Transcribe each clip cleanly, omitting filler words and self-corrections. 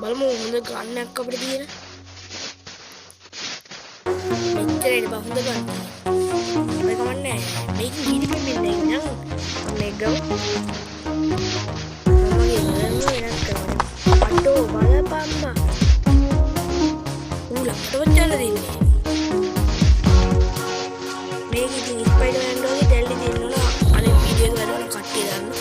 බලමු හොඳ ගන්නක් අපිට තියෙන. මෙච්චරයි බා හොඳ ගන්න. ඒක කමන්නේ. මේක ගිනි පෙන්නේ නං. මේ ගව. මමගේ වෙනස් කරනවා. අටෝ බලපම්මා. උලකට වචන දෙන්නේ. මේක ඉතින් ස්පයිඩර්මෑන් වගේ දැල්ලි දෙන්නවා. අනේ වීඩියෝ එක බලන කට්ටිය ගන්න.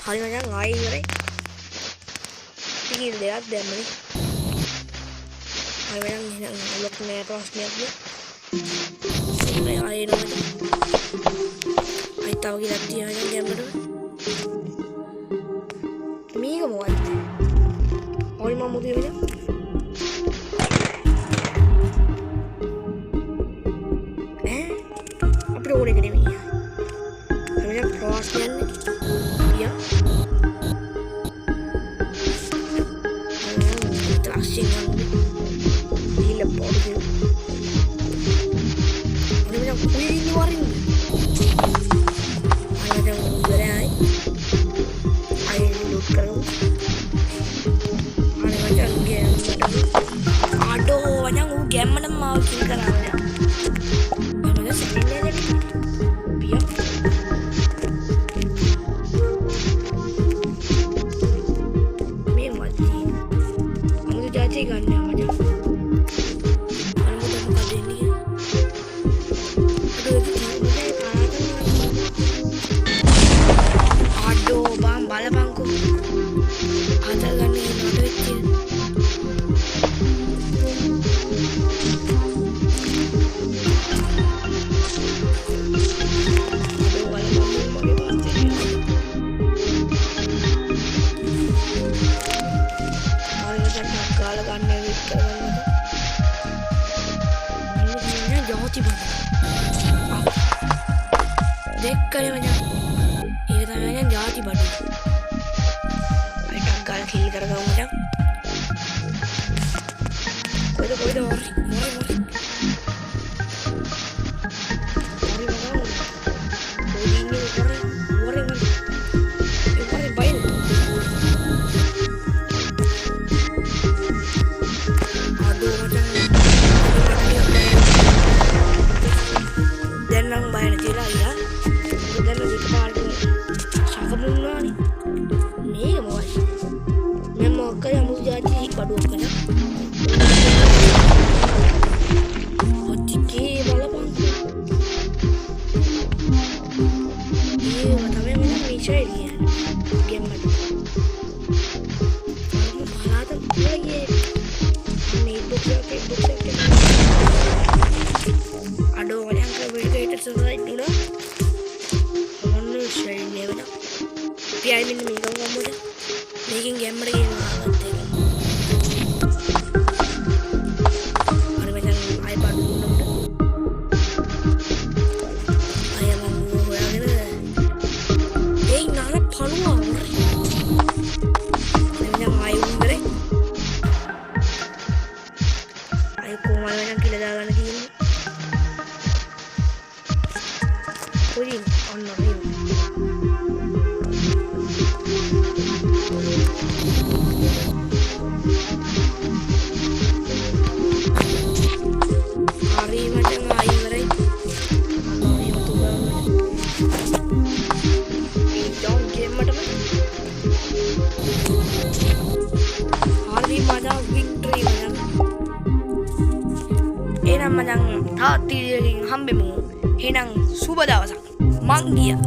හරි මචං ආයෙ ඉවරයි. ටිකින් දෙකක් දැම්මනේ. හරි මචං එහෙනම් ලොක් නෑ ප්‍රශ්නයක් නේ. ආයෙ නෝ මචං. අයි තව ගිලක් තියනවා ගැම්මට. මේක මොකක්ද? ඔයි මම මුදේ වෙන්නේ. අපිට ඕනේ කනේ මිනිහා. අපිට ප්‍රවාස් කියන්නේ. යා. ත්‍රාසින් යන්නේ. දීල පොඩි. ඔන්න කුයි වරින්. අයද උදරයි. අය ලුක් කරමු. අනේ මචං ගේම්. ආඩෝ වචං ඌ ගැම්මනම් මාව කිල් කරානේ. දෙක්කනේ මචං. ඒක තමයි මචං ජාති බඩු. අයිටක් ගාලා කිල් කරගමු මචං. කොයිද මොරි. හරි මචං. කොයින්නේ මොරි මචං. ඒ මොරි බයින්. ආදෝ මචං. දැන් නම් බය නැතිලා අයියා. Piai min min kau kamu dah, making game lagi yang awak teh. Hari macam iPad dulu dah. Ayam aku yang ni dah. Nara palu awak. Hari macam ayam beri. Ayam kau macam kita jalan lagi ni. Kau ni on lagi. Macam tak tiada hamba mu, henang suba dah wasang, mang dia.